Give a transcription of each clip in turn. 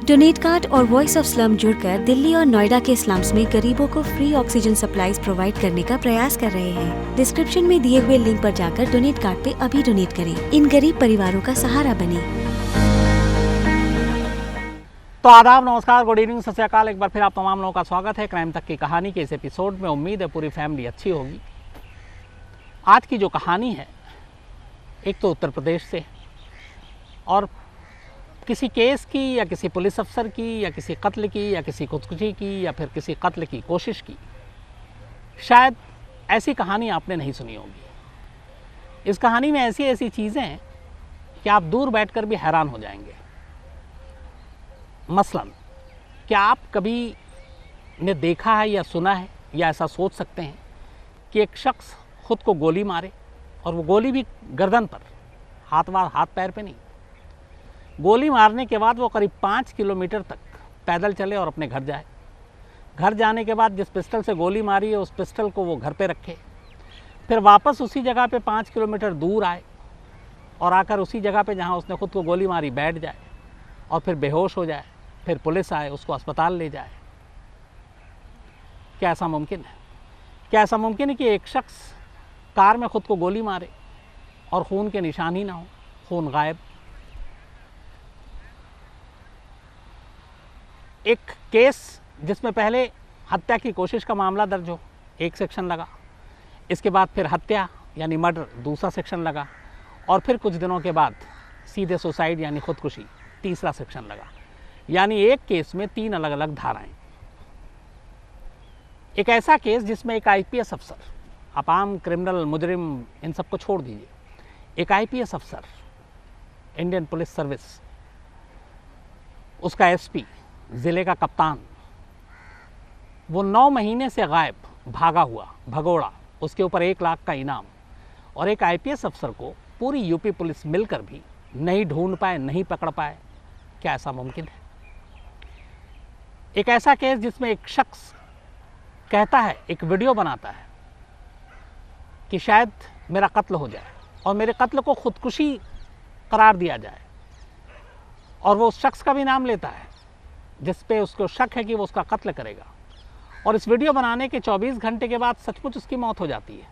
Donate card और voice of slum जुड़कर दिल्ली और नोएडा के स्लम्स में गरीबों को फ्री ऑक्सीजन सप्लाईज प्रोवाइड करने का प्रयास कर रहे हैं। डिस्क्रिप्शन में दिए हुए लिंक पर जाकर डोनेट कार्ड पे अभी डोनेट करें। इन गरीब परिवारों का सहारा बने। तो आदाब, नमस्कार, गुड इवनिंग, सत श्री अकाल। एक बार फिर आप तमाम लोगों का स्वागत है क्राइम तक की कहानी के इस एपिसोड में। उम्मीद है पूरी फैमिली अच्छी होगी। आज की जो कहानी है एक तो उत्तर प्रदेश से, और किसी केस की या किसी पुलिस अफसर की या किसी कत्ल की या किसी खुदकुशी की या फिर किसी कत्ल की कोशिश की। शायद ऐसी कहानी आपने नहीं सुनी होगी। इस कहानी में ऐसी ऐसी चीज़ें हैं कि आप दूर बैठकर भी हैरान हो जाएंगे। मसलन, क्या आप कभी ने देखा है या सुना है या ऐसा सोच सकते हैं कि एक शख्स खुद को गोली मारे, और वो गोली भी गर्दन पर, हाथ पैर पे नहीं। गोली मारने के बाद वो करीब 5 किलोमीटर तक पैदल चले और अपने घर जाए। घर जाने के बाद जिस पिस्टल से गोली मारी है उस पिस्टल को वो घर पे रखे, फिर वापस उसी जगह पे 5 किलोमीटर दूर आए और आकर उसी जगह पे जहाँ उसने खुद को गोली मारी बैठ जाए और फिर बेहोश हो जाए। फिर पुलिस आए, उसको अस्पताल ले जाए। क्या ऐसा मुमकिन है? क्या ऐसा मुमकिन है कि एक शख्स कार में खुद को गोली मारे और खून के निशान ही ना हो, खून गायब? एक केस जिसमें पहले हत्या की कोशिश का मामला दर्ज हो, एक सेक्शन लगा। इसके बाद फिर हत्या यानी मर्डर, दूसरा सेक्शन लगा। और फिर कुछ दिनों के बाद सीधे सुसाइड यानी खुदकुशी, तीसरा सेक्शन लगा। यानी एक केस में 3 अलग अलग धाराएं। एक ऐसा केस जिसमें एक आईपीएस अफसर, आप आम क्रिमिनल, मुजरिम, इन सबको छोड़ दीजिए, एक आईपीएस अफसर, इंडियन पुलिस सर्विस, उसका एसपी, ज़िले का कप्तान, वो 9 महीने से गायब, भागा हुआ, भगोड़ा, उसके ऊपर 1 लाख का इनाम। और एक आईपीएस अफसर को पूरी यूपी पुलिस मिलकर भी नहीं ढूंढ पाए, नहीं पकड़ पाए। क्या ऐसा मुमकिन है? एक ऐसा केस जिसमें एक शख्स कहता है, एक वीडियो बनाता है कि शायद मेरा कत्ल हो जाए और मेरे कत्ल को खुदकुशी करार दिया जाए, और वो उस शख्स का भी नाम लेता है जिस पे उसको शक है कि वो उसका कत्ल करेगा। और इस वीडियो बनाने के 24 घंटे के बाद सचमुच उसकी मौत हो जाती है।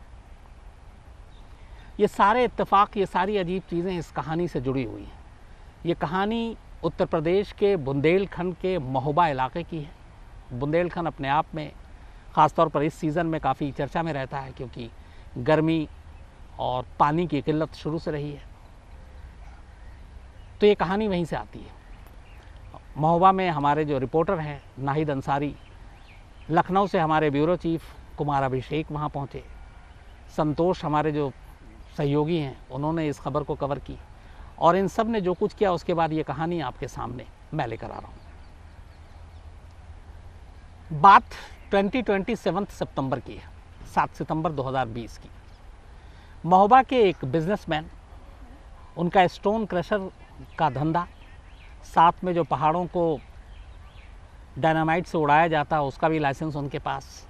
ये सारे इत्तेफाक, ये सारी अजीब चीज़ें इस कहानी से जुड़ी हुई हैं। ये कहानी उत्तर प्रदेश के बुंदेलखंड के महोबा इलाके की है। बुंदेलखंड अपने आप में ख़ासतौर पर इस सीज़न में काफ़ी चर्चा में रहता है, क्योंकि गर्मी और पानी की किल्लत शुरू से रही है। तो ये कहानी वहीं से आती है। महोबा में हमारे जो रिपोर्टर हैं नाहिद अंसारी, लखनऊ से हमारे ब्यूरो चीफ कुमार अभिषेक वहाँ पहुँचे, संतोष हमारे जो सहयोगी हैं उन्होंने इस खबर को कवर की, और इन सब ने जो कुछ किया उसके बाद ये कहानी आपके सामने मैं लेकर आ रहा हूँ। बात 27 सितंबर की है, 7 सितंबर 2020 की। महोबा के एक बिजनेसमैन, उनका स्टोन क्रशर का धंधा, साथ में जो पहाड़ों को डायनामाइट से उड़ाया जाता है उसका भी लाइसेंस उनके पास।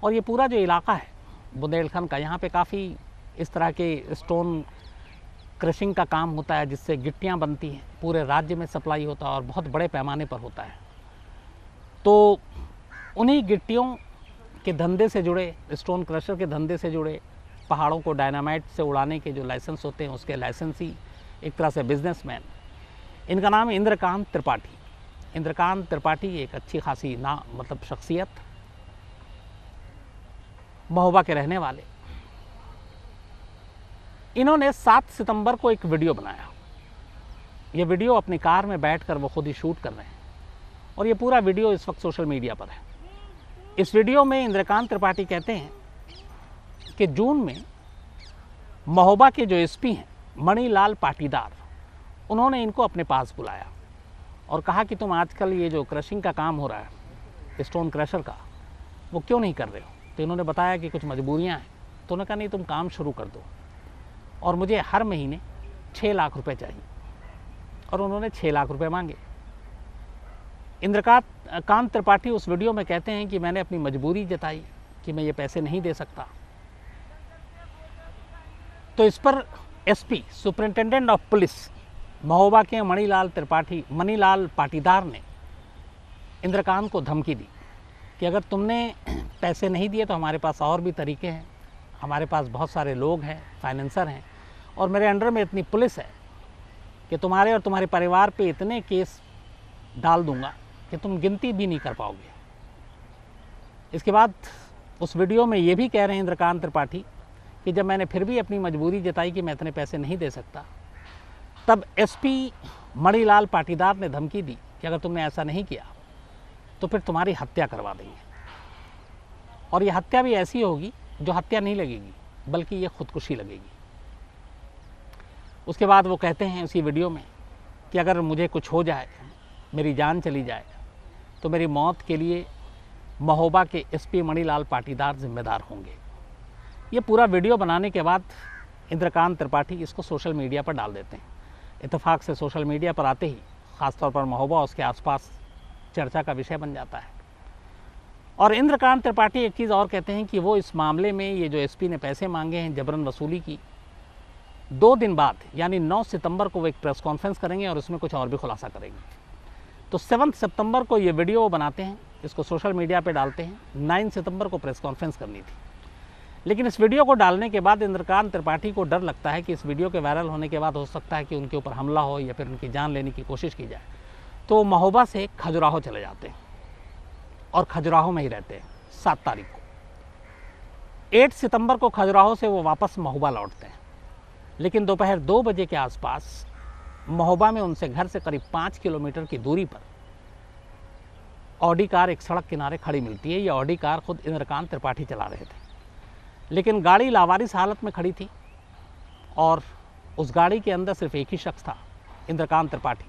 और ये पूरा जो इलाका है बुंदेलखंड का, यहाँ पे काफ़ी इस तरह के स्टोन क्रशिंग का काम होता है जिससे गिट्टियाँ बनती हैं। पूरे राज्य में सप्लाई होता है और बहुत बड़े पैमाने पर होता है। तो उन्हीं गिट्टियों के धंधे से जुड़े, स्टोन क्रशर के धंधे से जुड़े, पहाड़ों को डायनामाइट से उड़ाने के जो लाइसेंस होते हैं उसके लाइसेंसी, एक तरह से बिजनेसमैन। इनका नाम है इंद्रकांत त्रिपाठी। इंद्रकांत त्रिपाठी एक अच्छी खासी मतलब शख्सियत, महोबा के रहने वाले। इन्होंने 7 सितंबर को एक वीडियो बनाया। ये वीडियो अपनी कार में बैठकर वो खुद ही शूट कर रहे हैं, और ये पूरा वीडियो इस वक्त सोशल मीडिया पर है। इस वीडियो में इंद्रकांत त्रिपाठी कहते हैं कि जून में महोबा के जो एसपी हैं मणिलाल पाटीदार, उन्होंने इनको अपने पास बुलाया और कहा कि तुम आजकल ये जो क्रशिंग का काम हो रहा है, स्टोन क्रशर का, वो क्यों नहीं कर रहे हो? तो इन्होंने बताया कि कुछ मजबूरियां हैं। तो उन्होंने कहा नहीं, तुम काम शुरू कर दो, और मुझे हर महीने 6 लाख रुपए चाहिए। और उन्होंने 6 लाख रुपए मांगे। इंद्रकांत त्रिपाठी उस वीडियो में कहते हैं कि मैंने अपनी मजबूरी जताई कि मैं ये पैसे नहीं दे सकता। तो इस पर SP, superintendent of police Mahoba के मणिलाल पाटीदार ने इंद्रकांत को धमकी दी कि अगर तुमने पैसे नहीं दिए तो हमारे पास और भी तरीके हैं, हमारे पास बहुत सारे लोग हैं, फाइनेंसर हैं, और मेरे अंडर में इतनी पुलिस है कि तुम्हारे और तुम्हारे परिवार पे इतने केस डाल दूंगा कि तुम गिनती भी नहीं कर पाओगे। इसके बाद उस वीडियो में ये भी कह रहे हैं इंद्रकांत त्रिपाठी कि जब मैंने फिर भी अपनी मजबूरी जताई कि मैं इतने पैसे नहीं दे सकता, तब एसपी मणिलाल पाटीदार ने धमकी दी कि अगर तुमने ऐसा नहीं किया तो फिर तुम्हारी हत्या करवा देंगे, और ये हत्या भी ऐसी होगी जो हत्या नहीं लगेगी बल्कि ये खुदकुशी लगेगी। उसके बाद वो कहते हैं उसी वीडियो में कि अगर मुझे कुछ हो जाए, मेरी जान चली जाए, तो मेरी मौत के लिए महोबा के एसपी मणिलाल पाटीदार जिम्मेदार होंगे। ये पूरा वीडियो बनाने के बाद इंद्रकांत त्रिपाठी इसको सोशल मीडिया पर डाल देते हैं। इत्तेफाक से सोशल मीडिया पर आते ही ख़ासतौर पर महोबा उसके आसपास चर्चा का विषय बन जाता है। और इंद्रकांत त्रिपाठी एक चीज़ और कहते हैं कि वो इस मामले में ये जो एसपी ने पैसे मांगे हैं जबरन वसूली की, 2 दिन बाद यानी 9 सितंबर को वो एक प्रेस कॉन्फ्रेंस करेंगे और उसमें कुछ और भी खुलासा करेंगे। तो 7 सितंबर को ये वीडियो वो बनाते हैं, इसको सोशल मीडिया पे डालते हैं। 9 सितंबर को प्रेस कॉन्फ्रेंस करनी थी, लेकिन इस वीडियो को डालने के बाद इंद्रकांत त्रिपाठी को डर लगता है कि इस वीडियो के वायरल होने के बाद हो सकता है कि उनके ऊपर हमला हो या फिर उनकी जान लेने की कोशिश की जाए। तो महोबा से खजुराहो चले जाते हैं और खजुराहो में ही रहते हैं 7 तारीख को। 8 सितंबर को खजुराहो से वो वापस महोबा लौटते हैं, लेकिन दोपहर 2 बजे के आसपास महोबा में उनसे घर से करीब 5 किलोमीटर की दूरी पर ऑडी कार एक सड़क किनारे खड़ी मिलती है। ये ऑडी कार खुद इंद्रकांत त्रिपाठी चला रहे थे, लेकिन गाड़ी लावारिस हालत में खड़ी थी और उस गाड़ी के अंदर सिर्फ एक ही शख्स था, इंद्रकांत त्रिपाठी।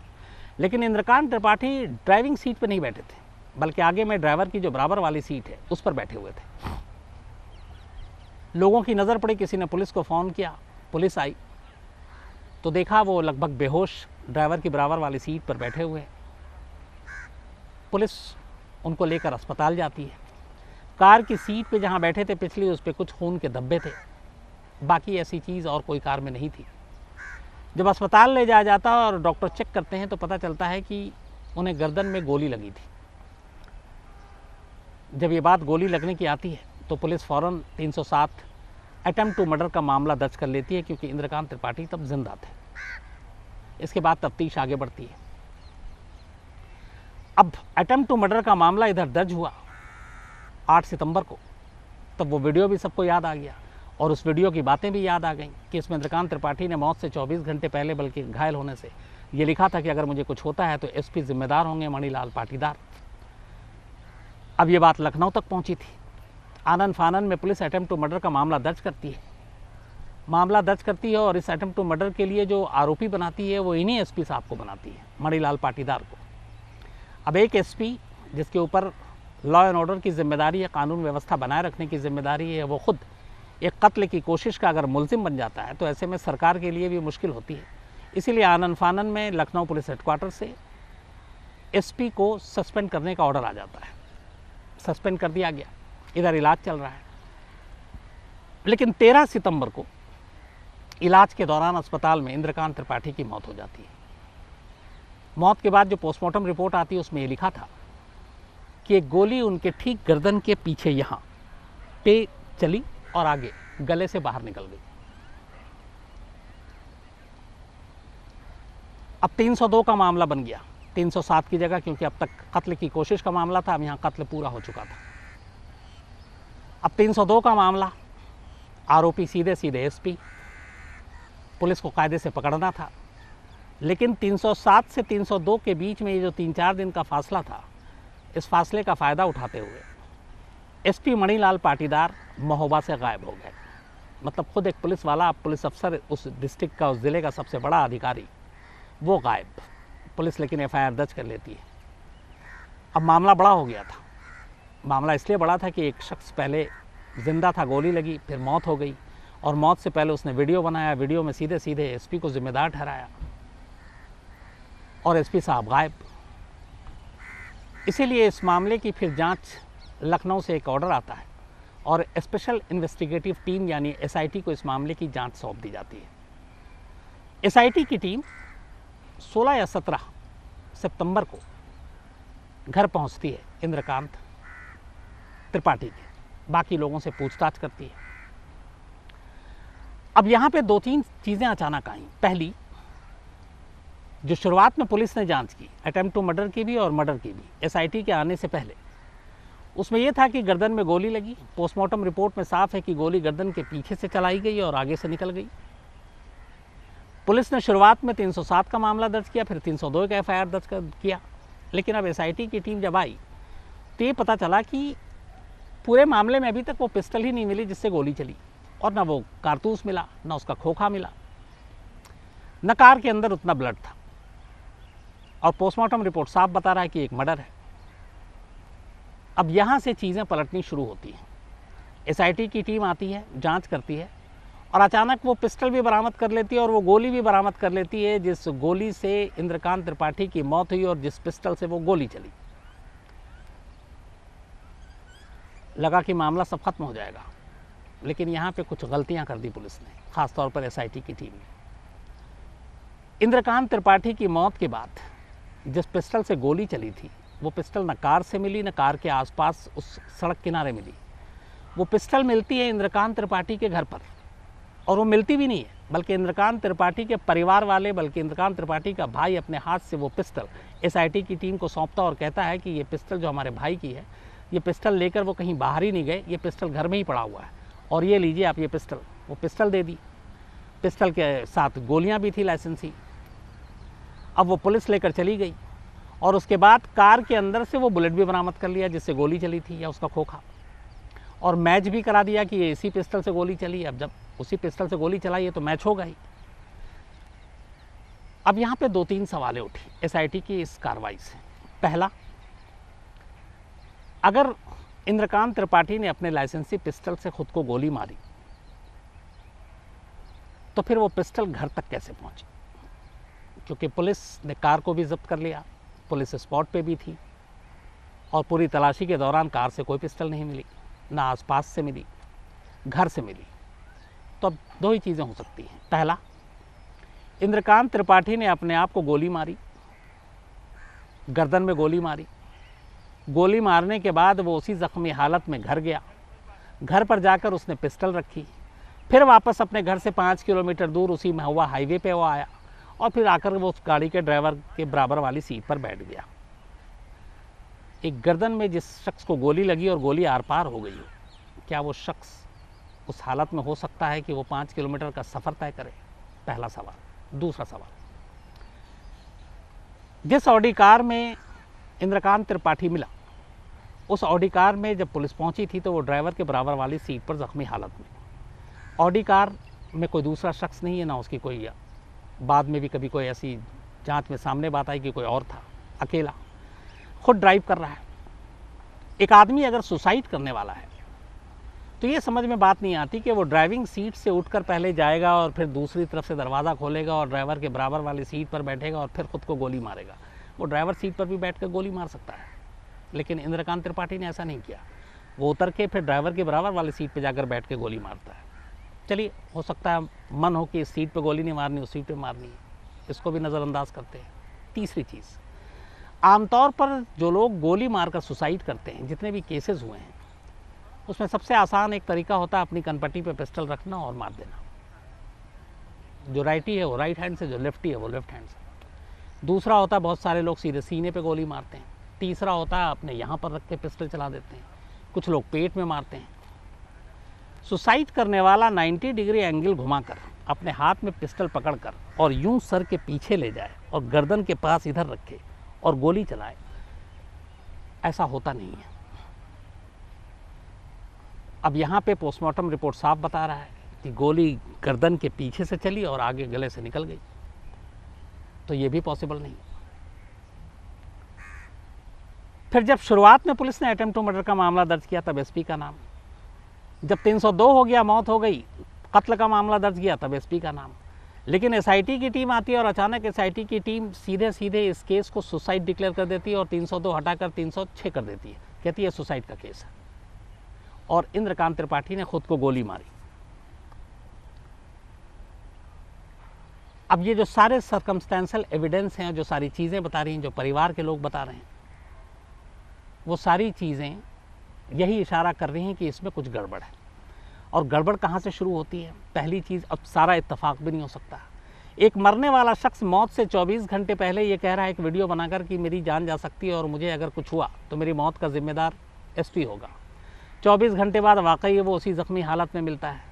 लेकिन इंद्रकांत त्रिपाठी ड्राइविंग सीट पर नहीं बैठे थे, बल्कि आगे में ड्राइवर की जो बराबर वाली सीट है उस पर बैठे हुए थे। लोगों की नज़र पड़ी, किसी ने पुलिस को फ़ोन किया, पुलिस आई तो देखा वो लगभग बेहोश ड्राइवर की बराबर वाली सीट पर बैठे हुए। पुलिस उनको लेकर अस्पताल जाती है। कार की सीट पे जहाँ बैठे थे पिछली, उस पर कुछ खून के धब्बे थे, बाकी ऐसी चीज़ और कोई कार में नहीं थी। जब अस्पताल ले जाया जाता और डॉक्टर चेक करते हैं तो पता चलता है कि उन्हें गर्दन में गोली लगी थी। जब ये बात गोली लगने की आती है तो पुलिस फ़ौरन 307 अटेम्प्ट टू मर्डर का मामला दर्ज कर लेती है, क्योंकि इंद्रकांत त्रिपाठी तब जिंदा थे। इसके बाद तफ्तीश आगे बढ़ती है। अब अटेम्प्ट टू मर्डर का मामला इधर दर्ज हुआ 8 सितंबर को, तब वो वीडियो भी सबको याद आ गया और उस वीडियो की बातें भी याद आ गईं कि इसमें इंद्रकांत त्रिपाठी ने मौत से 24 घंटे पहले, बल्कि घायल होने से, ये लिखा था कि अगर मुझे कुछ होता है तो एसपी जिम्मेदार होंगे मणिलाल पाटीदार। अब ये बात लखनऊ तक पहुंची थी। आनन फानन में पुलिस अटेम्प्ट टू मर्डर का मामला दर्ज करती है और इस अटेम्प्ट टू मर्डर के लिए जो आरोपी बनाती है वो इन्हीं एसपी साहब को बनाती है, मणिलाल पाटीदार को। अब एक एसपी जिसके ऊपर लॉ एंड ऑर्डर की जिम्मेदारी है, कानून व्यवस्था बनाए रखने की जिम्मेदारी है, वो खुद एक कत्ल की कोशिश का अगर मुलजिम बन जाता है तो ऐसे में सरकार के लिए भी मुश्किल होती है। इसीलिए आनन फानन में लखनऊ पुलिस हेडक्वार्टर से एसपी को सस्पेंड करने का ऑर्डर आ जाता है। सस्पेंड कर दिया गया, इधर इलाज चल रहा है। लेकिन 13 सितंबर को इलाज के दौरान अस्पताल में इंद्रकांत त्रिपाठी की मौत हो जाती है। मौत के बाद जो पोस्टमार्टम रिपोर्ट आती है उसमें ये लिखा था कि एक गोली उनके ठीक गर्दन के पीछे यहाँ पे चली और आगे गले से बाहर निकल गई। अब 302 का मामला बन गया 307 की जगह, क्योंकि अब तक कत्ल की कोशिश का मामला था, अब यहाँ कत्ल पूरा हो चुका था। अब 302 का मामला, आरोपी सीधे सीधे एसपी, पुलिस को कायदे से पकड़ना था। लेकिन 307 से 302 के बीच में ये जो 3-4 दिन का फासला था, इस फासले का फ़ायदा उठाते हुए एसपी मणिलाल पाटीदार महोबा से गायब हो गए। मतलब खुद एक पुलिस वाला, पुलिस अफसर, उस डिस्ट्रिक्ट का, उस ज़िले का सबसे बड़ा अधिकारी, वो गायब। पुलिस लेकिन एफआईआर दर्ज कर लेती है। अब मामला बड़ा हो गया था। मामला इसलिए बड़ा था कि एक शख्स पहले जिंदा था, गोली लगी, फिर मौत हो गई, और मौत से पहले उसने वीडियो बनाया, वीडियो में सीधे सीधे एसपी को जिम्मेदार ठहराया और एसपी साहब गायब। इसीलिए इस मामले की फिर जांच लखनऊ से एक ऑर्डर आता है और स्पेशल इन्वेस्टिगेटिव टीम यानी एसआईटी को इस मामले की जांच सौंप दी जाती है। एसआईटी की टीम 16 या 17 सितंबर को घर पहुंचती है इंद्रकांत त्रिपाठी के, बाकी लोगों से पूछताछ करती है। अब यहाँ पे 2-3 चीज़ें अचानक आई। पहली, जो शुरुआत में पुलिस ने जांच की अटेम्प्ट टू मर्डर की भी और मर्डर की भी, एसआईटी के आने से पहले, उसमें यह था कि गर्दन में गोली लगी। पोस्टमार्टम रिपोर्ट में साफ है कि गोली गर्दन के पीछे से चलाई गई और आगे से निकल गई। पुलिस ने शुरुआत में 307 का मामला दर्ज किया, फिर 302 का एफआईआर दर्ज किया। लेकिन अब एसआईटी की टीम जब आई तो ये पता चला कि पूरे मामले में अभी तक वो पिस्टल ही नहीं मिली जिससे गोली चली, और ना वो कारतूस मिला, ना उसका खोखा मिला, न कार के अंदर उतना ब्लड था। और पोस्टमार्टम रिपोर्ट साफ बता रहा है कि एक मर्डर है। अब यहाँ से चीज़ें पलटनी शुरू होती हैं। एसआईटी की टीम आती है, जांच करती है, और अचानक वो पिस्टल भी बरामद कर लेती है और वो गोली भी बरामद कर लेती है जिस गोली से इंद्रकांत त्रिपाठी की मौत हुई और जिस पिस्टल से वो गोली चली। लगा कि मामला सब खत्म हो जाएगा, लेकिन यहाँ पे कुछ गलतियाँ कर दी पुलिस ने, खासतौर पर एसआईटी की टीम ने। इंद्रकांत त्रिपाठी की मौत के बाद जिस पिस्टल से गोली चली थी, वो पिस्टल न कार से मिली, न कार के आसपास उस सड़क किनारे मिली। वो पिस्टल मिलती है इंद्रकांत त्रिपाठी के घर पर, और वो मिलती भी नहीं है, बल्कि इंद्रकांत त्रिपाठी के परिवार वाले, बल्कि इंद्रकांत त्रिपाठी का भाई अपने हाथ से वो पिस्टल एसआईटी की टीम को सौंपता और कहता है कि ये पिस्टल जो हमारे भाई की है, ये पिस्टल लेकर वो कहीं बाहर ही नहीं गए, ये पिस्टल घर में ही पड़ा हुआ है, और ये लीजिए आप ये पिस्टल। वो पिस्टल दे दी। पिस्टल के साथ गोलियां भी थी लाइसेंसी। अब वो पुलिस लेकर चली गई, और उसके बाद कार के अंदर से वो बुलेट भी बरामद कर लिया जिससे गोली चली थी, या उसका खोखा, और मैच भी करा दिया कि ये इसी पिस्टल से गोली चली। अब जब उसी पिस्टल से गोली चलाई है तो मैच होगा ही। अब यहाँ पे 2-3 सवालें उठी एसआईटी की इस कार्रवाई से। पहला, अगर इंद्रकांत त्रिपाठी ने अपने लाइसेंसी पिस्टल से खुद को गोली मारी तो फिर वो पिस्टल घर तक कैसे पहुंची? क्योंकि पुलिस ने कार को भी जब्त कर लिया, पुलिस स्पॉट पे भी थी, और पूरी तलाशी के दौरान कार से कोई पिस्टल नहीं मिली, ना आसपास से मिली, घर से मिली। तो अब 2 ही चीज़ें हो सकती हैं। पहला, इंद्रकांत त्रिपाठी ने अपने आप को गोली मारी, गर्दन में गोली मारी। गोली मारने के बाद वो उसी जख्मी हालत में घर गया, घर पर जाकर उसने पिस्टल रखी, फिर वापस अपने घर से 5 किलोमीटर दूर उसी महुआ हाईवे पे वो आया, और फिर आकर वो उस गाड़ी के ड्राइवर के बराबर वाली सीट पर बैठ गया। एक गर्दन में जिस शख्स को गोली लगी और गोली आर पार हो गई हो, क्या वो शख्स उस हालत में हो सकता है कि वो 5 किलोमीटर का सफ़र तय करे? पहला सवाल। दूसरा सवाल, जिस ऑडी कार में इंद्रकांत त्रिपाठी मिला, उस ऑडी कार में जब पुलिस पहुंची थी तो वो ड्राइवर के बराबर वाली सीट पर जख्मी हालत में। ऑडी कार में कोई दूसरा शख्स नहीं है, ना उसकी कोई, बाद में भी कभी कोई ऐसी जांच में सामने बात आई कि कोई और था, अकेला खुद ड्राइव कर रहा है। एक आदमी अगर सुसाइड करने वाला है तो ये समझ में बात नहीं आती कि वो ड्राइविंग सीट से उठकर पहले जाएगा और फिर दूसरी तरफ से दरवाज़ा खोलेगा और ड्राइवर के बराबर वाली सीट पर बैठेगा और फिर खुद को गोली मारेगा। वो ड्राइवर सीट पर भी बैठकर गोली मार सकता है, लेकिन इंद्रकांत त्रिपाठी ने ऐसा नहीं किया। वो उतर के फिर ड्राइवर के बराबर वाली सीट पर जाकर बैठ के गोली मारता है। चलिए, हो सकता है मन हो कि इस सीट पर गोली नहीं मारनी, उस सीट पर मारनी है, इसको भी नज़रअंदाज करते हैं। तीसरी चीज़, आमतौर पर जो लोग गोली मारकर सुसाइड करते हैं, जितने भी केसेस हुए हैं, उसमें सबसे आसान एक तरीका होता है अपनी कनपट्टी पे पिस्टल रखना और मार देना। जो राइटी है वो राइट हैंड से, जो लेफ्टी है वो लेफ्ट हैंड से। दूसरा होता है बहुत सारे लोग सीधे सीने पे गोली मारते हैं। तीसरा होता है अपने यहाँ पर रख के पिस्टल चला देते हैं। कुछ लोग पेट में मारते हैं। सुसाइड करने वाला 90 डिग्री एंगल घुमाकर अपने हाथ में पिस्टल पकड़कर और यूं सर के पीछे ले जाए और गर्दन के पास इधर रखे और गोली चलाए, ऐसा होता नहीं है। अब यहाँ पे पोस्टमार्टम रिपोर्ट साफ बता रहा है कि गोली गर्दन के पीछे से चली और आगे गले से निकल गई, तो ये भी पॉसिबल नहीं। फिर जब शुरुआत में पुलिस ने अटेम्प्ट टू मर्डर का मामला दर्ज किया तब एसपी का नाम, जब 302 हो गया, मौत हो गई, कत्ल का मामला दर्ज किया तब एसपी का नाम। लेकिन एसआईटी की टीम आती है और अचानक एसआईटी की टीम सीधे सीधे इस केस को सुसाइड डिक्लेयर कर देती है और 302 हटाकर 306 कर देती है, कहती है सुसाइड का केस है और इंद्रकांत त्रिपाठी ने खुद को गोली मारी। अब ये जो सारे सर्कमस्टेंशियल एविडेंस हैं, जो सारी चीज़ें बता रही हैं, जो परिवार के लोग बता रहे हैं, वो सारी चीज़ें यही इशारा कर रही हैं कि इसमें कुछ गड़बड़ है। और गड़बड़ कहाँ से शुरू होती है? पहली चीज़, अब सारा इत्तेफाक भी नहीं हो सकता। एक मरने वाला शख्स मौत से 24 घंटे पहले ये कह रहा है एक वीडियो बनाकर कि मेरी जान जा सकती है और मुझे अगर कुछ हुआ तो मेरी मौत का जिम्मेदार एसपी होगा। 24 घंटे बाद वाकई वो उसी ज़ख्मी हालत में मिलता है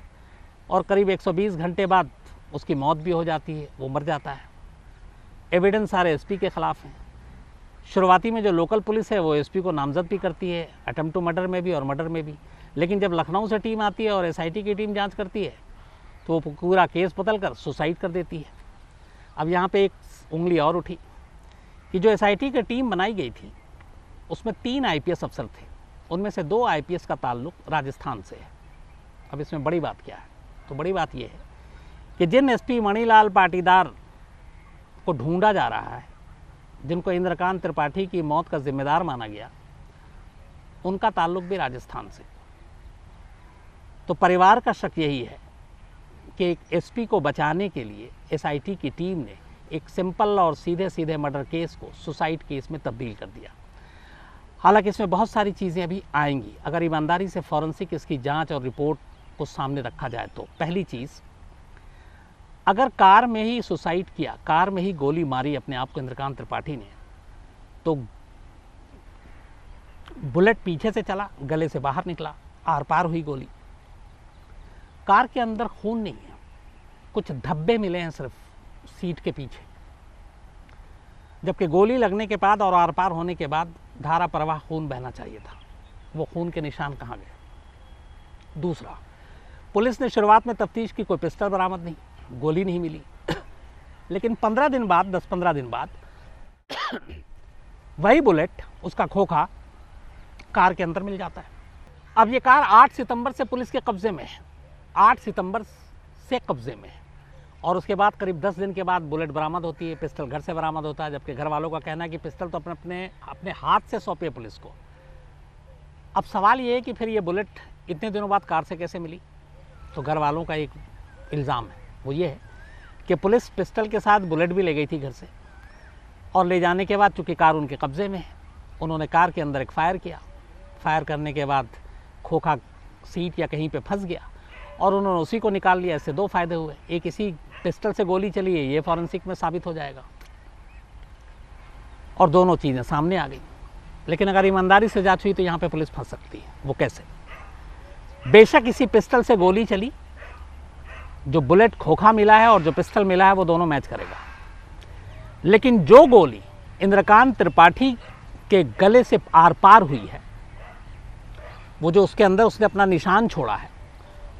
और करीब 120 घंटे बाद उसकी मौत भी हो जाती है, वो मर जाता है। एविडेंस सारे एसपी के ख़िलाफ़ हैं। शुरुआती में जो लोकल पुलिस है वो एसपी को नामजद भी करती है, अटेम्प्ट टू मर्डर में भी और मर्डर में भी। लेकिन जब लखनऊ से टीम आती है और एसआईटी की टीम जांच करती है तो वो पूरा केस बदल कर सुसाइड कर देती है। अब यहाँ पे एक उंगली और उठी कि जो एसआईटी की टीम बनाई गई थी उसमें 3 आईपीएस अफसर थे, उनमें से 2 आईपीएस का ताल्लुक राजस्थान से है। अब इसमें बड़ी बात क्या है? तो बड़ी बात यह है कि जिन एसपी मणिलाल पाटीदार को ढूंढा जा रहा है, जिनको इंद्रकांत त्रिपाठी की मौत का जिम्मेदार माना गया, उनका ताल्लुक भी राजस्थान से। तो परिवार का शक यही है कि एक एसपी को बचाने के लिए एसआईटी की टीम ने एक सिंपल और सीधे सीधे मर्डर केस को सुसाइड केस में तब्दील कर दिया। हालांकि इसमें बहुत सारी चीज़ें अभी आएंगी अगर ईमानदारी से फॉरेंसिक इसकी जांच और रिपोर्ट को सामने रखा जाए तो। पहली चीज़, अगर कार में ही सुसाइड किया, कार में ही गोली मारी अपने आप को इंद्रकांत त्रिपाठी ने, तो बुलेट पीछे से चला, गले से बाहर निकला, आर पार हुई गोली। कार के अंदर खून नहीं है, कुछ धब्बे मिले हैं सिर्फ सीट के पीछे, जबकि गोली लगने के बाद और आर पार होने के बाद धारा प्रवाह खून बहना चाहिए था। वो खून के निशान कहाँ गए? दूसरा, पुलिस ने शुरुआत में तफ्तीश की, कोई पिस्टल बरामद नहीं, गोली नहीं मिली। लेकिन 15 दिन बाद, 10-15 दिन बाद वही बुलेट, उसका खोखा कार के अंदर मिल जाता है। अब ये कार 8 सितंबर से पुलिस के कब्जे में है, 8 सितंबर से कब्जे में है। और उसके बाद करीब 10 दिन के बाद बुलेट बरामद होती है, पिस्टल घर से बरामद होता है, जबकि घर वालों का कहना है कि पिस्टल तो अपने हाथ से सौंपे पुलिस को। अब सवाल ये है कि फिर ये बुलेट इतने दिनों बाद कार से कैसे मिली? तो घर वालों का एक इल्ज़ाम है, वो ये है कि पुलिस पिस्टल के साथ बुलेट भी ले गई थी घर से, और ले जाने के बाद चूँकि कार उनके कब्ज़े में है, उन्होंने कार के अंदर एक फायर किया। फायर करने के बाद खोखा सीट या कहीं पे फंस गया और उन्होंने उसी को निकाल लिया। इससे 2 फ़ायदे हुए, एक इसी पिस्टल से गोली चली है, ये फॉरेंसिक में साबित हो जाएगा, और दोनों चीज़ें सामने आ गई। लेकिन अगर ईमानदारी से जांच हुई तो यहाँ पे पुलिस फंस सकती है। वो कैसे? बेशक इसी पिस्टल से गोली चली, जो बुलेट खोखा मिला है और जो पिस्टल मिला है वो दोनों मैच करेगा, लेकिन जो गोली इंद्रकांत त्रिपाठी के गले से आर पार हुई है, वो जो उसके अंदर उसने अपना निशान छोड़ा है,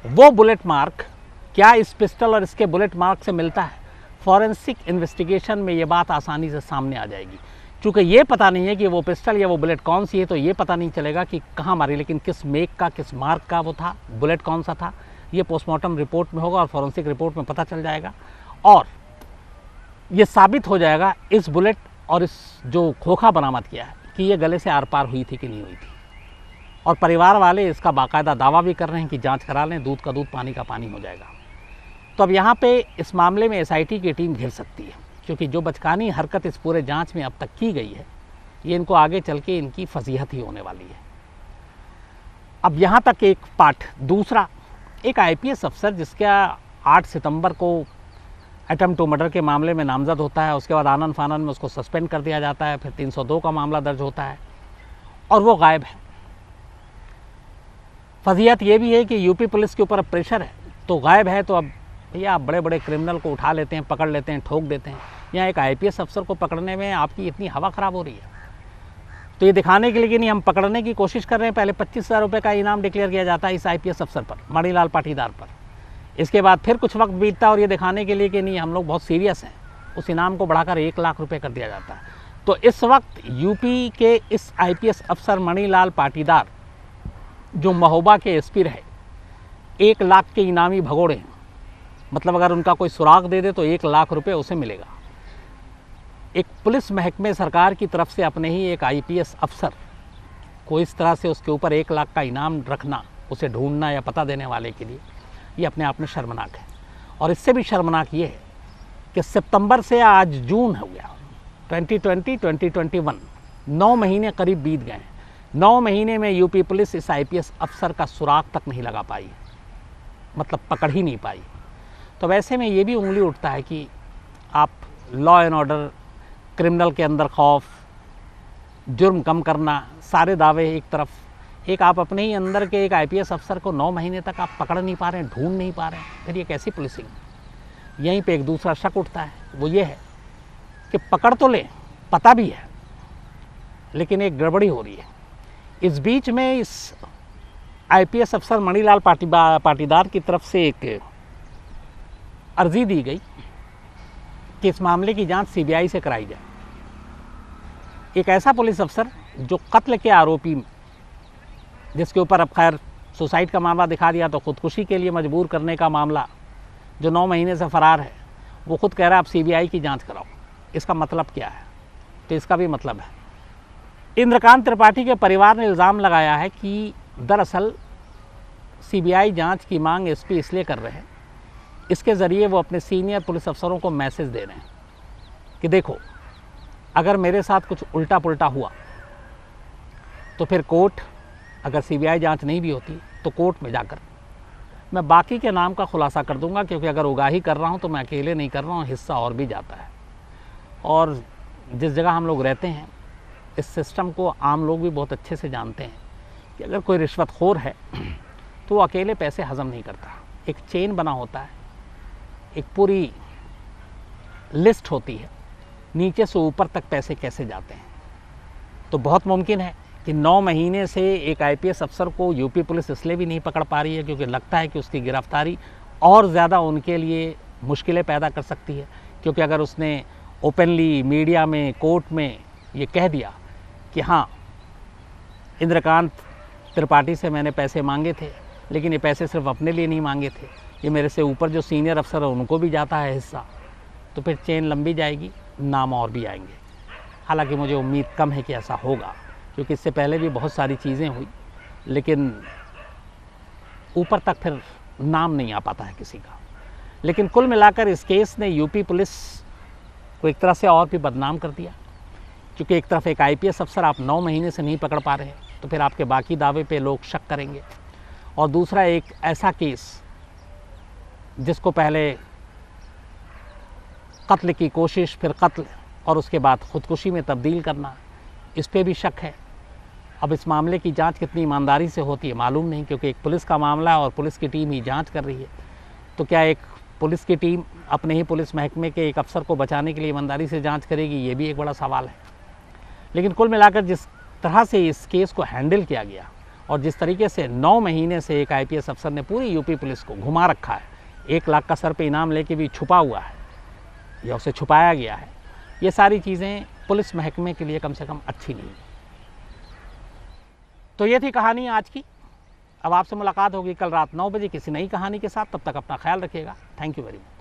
वो बुलेट मार्क क्या इस पिस्टल और इसके बुलेट मार्क से मिलता है? फॉरेंसिक इन्वेस्टिगेशन में ये बात आसानी से सामने आ जाएगी। चूँकि ये पता नहीं है कि वो पिस्टल या वो बुलेट कौन सी है, तो ये पता नहीं चलेगा कि कहाँ मारी, लेकिन किस मेक का, किस मार्क का वो था, बुलेट कौन सा था, ये पोस्टमार्टम रिपोर्ट में होगा और फॉरेंसिक रिपोर्ट में पता चल जाएगा। और ये साबित हो जाएगा इस बुलेट और इस जो खोखा बरामद किया है कि ये गले से आर पार हुई थी कि नहीं हुई थी। और परिवार वाले इसका बाकायदा दावा भी कर रहे हैं कि जांच करा लें, दूध का दूध पानी का पानी हो जाएगा। तो अब यहाँ पे इस मामले में एसआईटी की टीम घिर सकती है, क्योंकि जो बचकानी हरकत इस पूरे जांच में अब तक की गई है, ये इनको आगे चल के इनकी फजीहत ही होने वाली है। अब यहाँ तक एक पार्ट। दूसरा, एक आईपीएस अफसर जिसका 8 सितंबर को अटेम्प्ट टू मर्डर के मामले में नामजद होता है, उसके बाद आनन फानन में उसको सस्पेंड कर दिया जाता है, फिर 302 का मामला दर्ज होता है और वो गायब है। फजीहत ये भी है कि यूपी पुलिस के ऊपर प्रेशर है, तो गायब है तो अब भैया आप बड़े बड़े क्रिमिनल को उठा लेते हैं, पकड़ लेते हैं, ठोक देते हैं। यहाँ एक आईपीएस अफसर को पकड़ने में आपकी इतनी हवा ख़राब हो रही है, तो ये दिखाने के लिए कि नहीं हम पकड़ने की कोशिश कर रहे हैं, पहले 25,000 रुपये का इनाम डिक्लेयर किया जाता है इस आईपीएस अफसर पर, मणिलाल पाटीदार पर। इसके बाद फिर कुछ वक्त बीतता है और ये दिखाने के लिए कि नहीं हम लोग बहुत सीरियस हैं, उस इनाम को बढ़ाकर 1 लाख रुपये कर दिया जाता है। तो इस वक्त यूपी के इस आईपीएस अफसर मणिलाल पाटीदार जो महोबा के एसपी रहे, 1 लाख के इनामी भगोड़े हैं। मतलब अगर उनका कोई सुराग दे दे तो 1 लाख रुपये उसे मिलेगा। एक पुलिस महकमे सरकार की तरफ से अपने ही एक आईपीएस अफसर को इस तरह से उसके ऊपर 1 लाख का इनाम रखना, उसे ढूंढना या पता देने वाले के लिए, ये अपने आप में शर्मनाक है। और इससे भी शर्मनाक ये है कि सितंबर से आज जून हो गया, 2020-2021, 9 महीने करीब बीत गए हैं। 9 महीने में यूपी पुलिस इस आईपीएस अफसर का सुराग तक नहीं लगा पाई, मतलब पकड़ ही नहीं पाई। तो वैसे में ये भी उंगली उठता है कि आप लॉ एंड ऑर्डर, क्रिमिनल के अंदर खौफ, जुर्म कम करना, सारे दावे एक तरफ, एक आप अपने ही अंदर के एक आईपीएस अफसर को 9 महीने तक आप पकड़ नहीं पा रहे हैं, ढूंढ नहीं पा रहे हैं, फिर ये कैसी पुलिसिंग? यहीं पे एक दूसरा शक उठता है, वो ये है कि पकड़ तो ले, पता भी है, लेकिन एक गड़बड़ी हो रही है। इस बीच में इस आईपीएस अफसर मणिलाल पाटीदार की तरफ से एक अर्जी दी गई कि इस मामले की जांच सीबीआई से कराई जाए। एक ऐसा पुलिस अफसर जो कत्ल के आरोपी, जिसके ऊपर अब खैर सुसाइड का मामला दिखा दिया तो खुदकुशी के लिए मजबूर करने का मामला, जो 9 महीने से फरार है, वो खुद कह रहा है आप सीबीआई की जांच कराओ। इसका मतलब क्या है? तो इसका भी मतलब है, इंद्रकांत त्रिपाठी के परिवार ने इल्ज़ाम लगाया है कि दरअसल सीबीआई जांच की मांग एसपी इसलिए कर रहे हैं, इसके ज़रिए वो अपने सीनियर पुलिस अफसरों को मैसेज दे रहे हैं कि देखो, अगर मेरे साथ कुछ उल्टा पुल्टा हुआ तो फिर कोर्ट, अगर सीबीआई जांच नहीं भी होती तो कोर्ट में जाकर मैं बाकी के नाम का खुलासा कर दूंगा, क्योंकि अगर उगाही कर रहा हूं तो मैं अकेले नहीं कर रहा हूं, हिस्सा और भी जाता है। और जिस जगह हम लोग रहते हैं, इस सिस्टम को आम लोग भी बहुत अच्छे से जानते हैं कि अगर कोई रिश्वतखोर है तो वो अकेले पैसे हजम नहीं करता, एक चेन बना होता है, एक पूरी लिस्ट होती है, नीचे से ऊपर तक पैसे कैसे जाते हैं। तो बहुत मुमकिन है कि 9 महीने से एक आईपीएस अफसर को यूपी पुलिस इसलिए भी नहीं पकड़ पा रही है क्योंकि लगता है कि उसकी गिरफ्तारी और ज़्यादा उनके लिए मुश्किलें पैदा कर सकती है। क्योंकि अगर उसने ओपनली मीडिया में, कोर्ट में ये कह दिया कि हाँ, इंद्रकांत त्रिपाठी से मैंने पैसे मांगे थे, लेकिन ये पैसे सिर्फ अपने लिए नहीं मांगे थे, ये मेरे से ऊपर जो सीनियर अफसर है उनको भी जाता है हिस्सा, तो फिर चेन लंबी जाएगी, नाम और भी आएंगे। हालांकि मुझे उम्मीद कम है कि ऐसा होगा, क्योंकि इससे पहले भी बहुत सारी चीज़ें हुई, लेकिन ऊपर तक फिर नाम नहीं आ पाता है किसी का। लेकिन कुल मिलाकर इस केस ने यूपी पुलिस को एक तरह से और भी बदनाम कर दिया, क्योंकि एक तरफ एक आईपीएस अफसर आप 9 महीने से नहीं पकड़ पा रहे तो फिर आपके बाकी दावे पे लोग शक करेंगे, और दूसरा एक ऐसा केस जिसको पहले कत्ल की कोशिश, फिर कत्ल और उसके बाद खुदकुशी में तब्दील करना, इस पे भी शक है। अब इस मामले की जांच कितनी ईमानदारी से होती है मालूम नहीं, क्योंकि एक पुलिस का मामला है और पुलिस की टीम ही जांच कर रही है। तो क्या एक पुलिस की टीम अपने ही पुलिस महकमे के एक अफसर को बचाने के लिए ईमानदारी से जांच करेगी? ये भी एक बड़ा सवाल है। लेकिन कुल मिलाकर जिस तरह से इस केस को हैंडल किया गया और जिस तरीके से 9 महीने से एक आईपीएस अफसर ने पूरी यूपी पुलिस को घुमा रखा है, 1 लाख का सर पे इनाम लेके भी छुपा हुआ है या उसे छुपाया गया है, ये सारी चीज़ें पुलिस महकमे के लिए कम से कम अच्छी नहीं। तो ये थी कहानी आज की। अब आपसे मुलाकात होगी कल रात 9 बजे किसी नई कहानी के साथ। तब तक अपना ख्याल रखिएगा। Thank you very much.